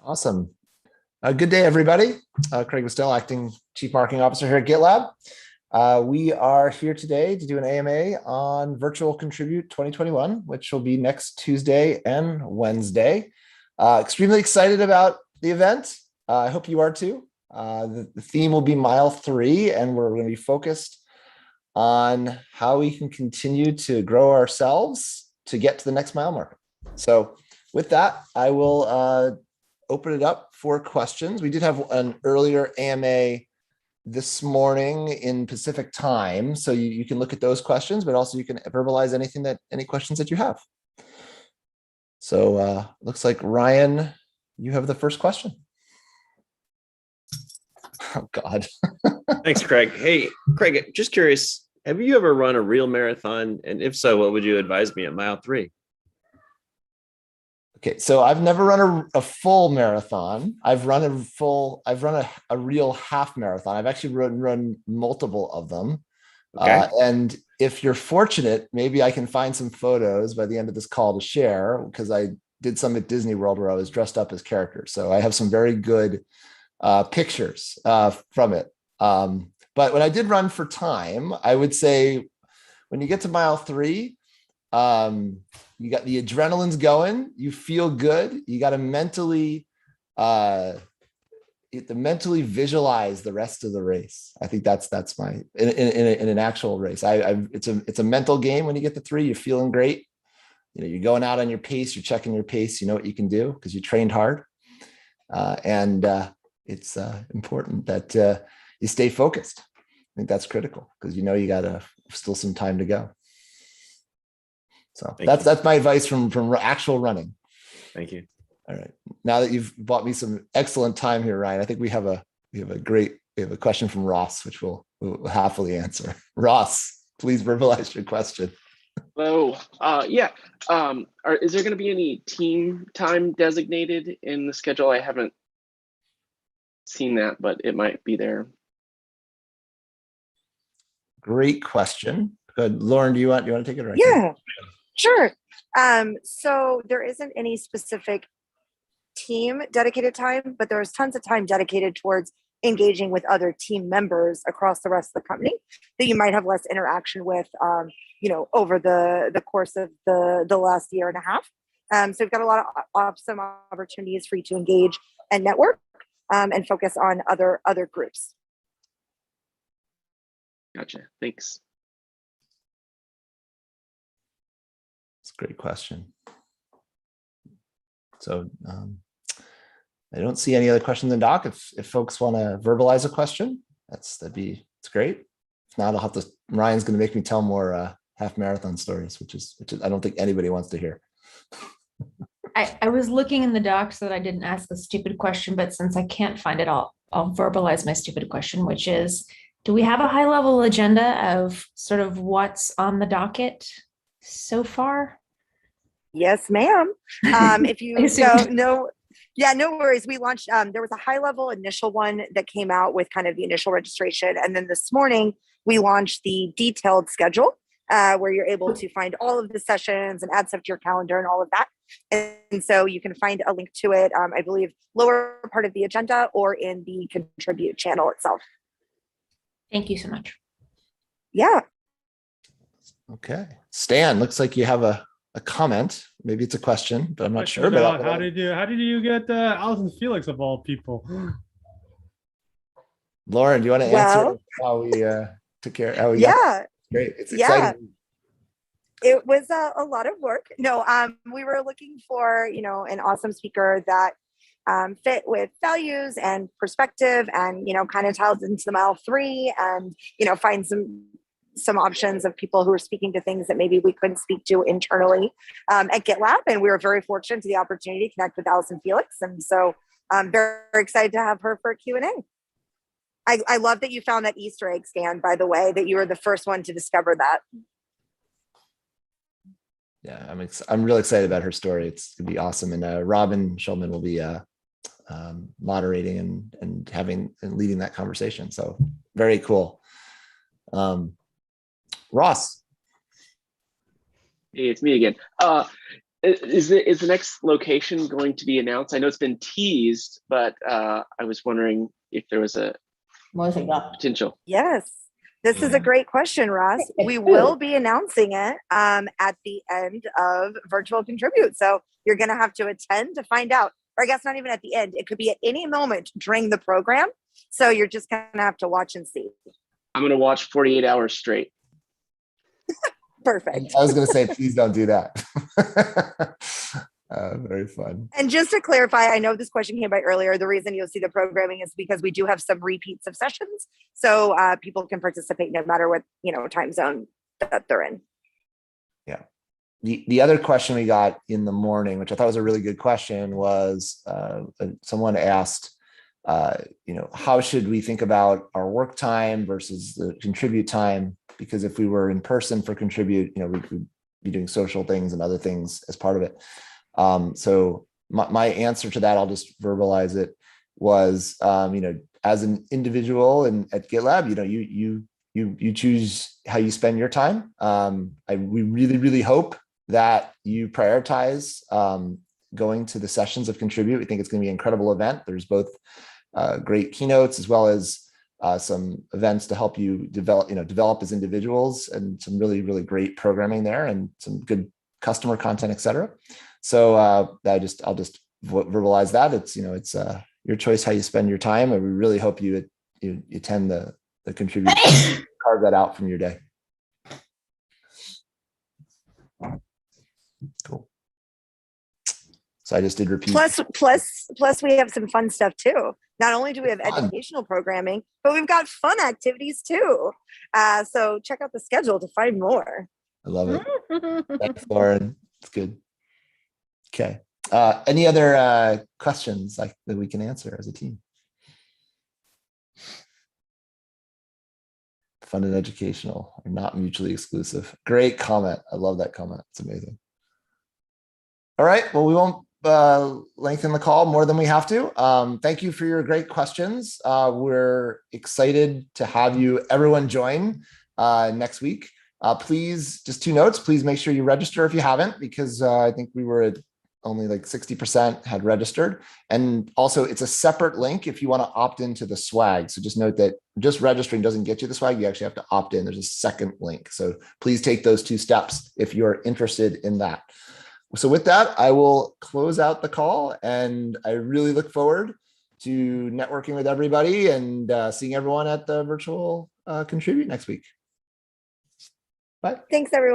Awesome. Good day, everybody. Craig Westell, Acting Chief Marketing Officer here at GitLab. We are here today to do an AMA on Virtual Contribute 2021, which will be next Tuesday and Wednesday. Extremely excited about the event. I hope you are too. The theme will be mile 3, and we're going to be focused on how we can continue to grow ourselves to get to the next mile marker. So with that, I will open it up for questions. We did have an earlier AMA this morning in Pacific time, so you can look at those questions, but also you can verbalize any questions that you have. So looks like Ryan, you have the first question. Oh God. Thanks, Craig. Hey, Craig, just curious, have you ever run a real marathon? And if so, what would you advise me at mile 3? Okay, so I've never run a full marathon. I've run a real half marathon. I've actually run multiple of them. Okay. And if you're fortunate, maybe I can find some photos by the end of this call to share, because I did some at Disney World where I was dressed up as characters. So I have some very good pictures from it. But when I did run for time, I would say when you get to mile 3, you got the adrenaline's going, you feel good. You got to mentally visualize the rest of the race. I think that's my in an actual race. It's a mental game. When you get to 3, you're feeling great. You know, you're going out on your pace, you're checking your pace, you know what you can do because you trained hard. And it's important that you stay focused. I think that's critical because you know you got still some time to go. So that's my advice from actual running. Thank you. All right. Now that you've bought me some excellent time here, Ryan, I think we have a question from Ross, which we'll happily answer. Ross, please verbalize your question. Hello. Is there going to be any team time designated in the schedule? I haven't seen that, but it might be there. Great question. Good. Lauren, do you want to take it? Yeah, sure. So there isn't any specific team dedicated time, but there's tons of time dedicated towards engaging with other team members across the rest of the company that you might have less interaction with, over the course of the last year and a half. So we've got a lot of awesome opportunities for you to engage and network and focus on other groups. Gotcha. Thanks. It's a great question. So I don't see any other questions in doc. If folks want to verbalize a question, it's great. If not, Ryan's going to make me tell more half marathon stories, which is I don't think anybody wants to hear. I was looking in the doc so that I didn't ask the stupid question, but since I can't find it, I'll verbalize my stupid question, which is, do we have a high level agenda of sort of what's on the docket so far? Yes, ma'am. If you no worries. We launched, there was a high level initial one that came out with kind of the initial registration. And then this morning we launched the detailed schedule where you're able to find all of the sessions and add stuff to your calendar and all of that. And so you can find a link to it, I believe, lower part of the agenda or in the contribute channel itself. Thank you so much. Yeah. Okay. Stan, looks like you have a comment. Maybe it's a question, but I'm not sure. But how did you get Allison Felix of all people? Lauren, do you want to answer how we took care? How we got great. It's exciting. It was a lot of work. No, we were looking for an awesome speaker that fit with values and perspective, and kind of ties into the mile 3, and find some options of people who are speaking to things that maybe we couldn't speak to internally at GitLab. And we were very fortunate to the opportunity to connect with Allison Felix. And so I'm very excited to have her for a Q&A. I love that you found that Easter egg, Stan, by the way, that you were the first one to discover that. Yeah, I'm really excited about her story. It's going to be awesome. And Robin Schulman will be moderating and leading that conversation. So very cool. Ross. Hey, it's me again. Is the next location going to be announced? I know it's been teased, but I was wondering if there was a potential. Yes, this is a great question, Ross. We will be announcing it at the end of Virtual Contribute. So you're going to have to attend to find out, or I guess not even at the end. It could be at any moment during the program. So you're just going to have to watch and see. I'm going to watch 48 hours straight. Perfect. I was going to say, please don't do that. Very fun. And just to clarify, I know this question came by earlier. The reason you'll see the programming is because we do have some repeats of sessions. So people can participate no matter what, time zone that they're in. Yeah. The other question we got in the morning, which I thought was a really good question, was someone asked, how should we think about our work time versus the contribute time? Because if we were in person for contribute, we'd be doing social things and other things as part of it. So my answer to that, I'll just verbalize it, was, as an individual and at GitLab, you choose how you spend your time. We really, really hope that you prioritize going to the sessions of Contribute. We think it's going to be an incredible event. There's both great keynotes as well as some events to help you develop as individuals, and some really, really great programming there and some good customer content, et cetera. So I'll just verbalize that. It's your choice how you spend your time, and we really hope you attend the Contribute, carve that out from your day. Cool. So I just did repeat. Plus we have some fun stuff too. Not only do we have educational programming, but we've got fun activities too. So check out the schedule to find more. I love it. Thanks, Lauren. It's good. Okay. Any other questions that we can answer as a team? Fun and educational are not mutually exclusive. Great comment. I love that comment. It's amazing. All right. Well, we won't lengthen the call more than we have to. Thank you for your great questions. We're excited to have everyone join next week. Please, just 2 notes, please make sure you register if you haven't, because I think we were at only like 60% had registered. And also it's a separate link if you want to opt into the swag. So just note that just registering doesn't get you the swag. You actually have to opt in. There's a second link. So please take those 2 steps if you're interested in that. So with that, I will close out the call, and I really look forward to networking with everybody and seeing everyone at the virtual Contribute next week. Bye. Thanks, everyone.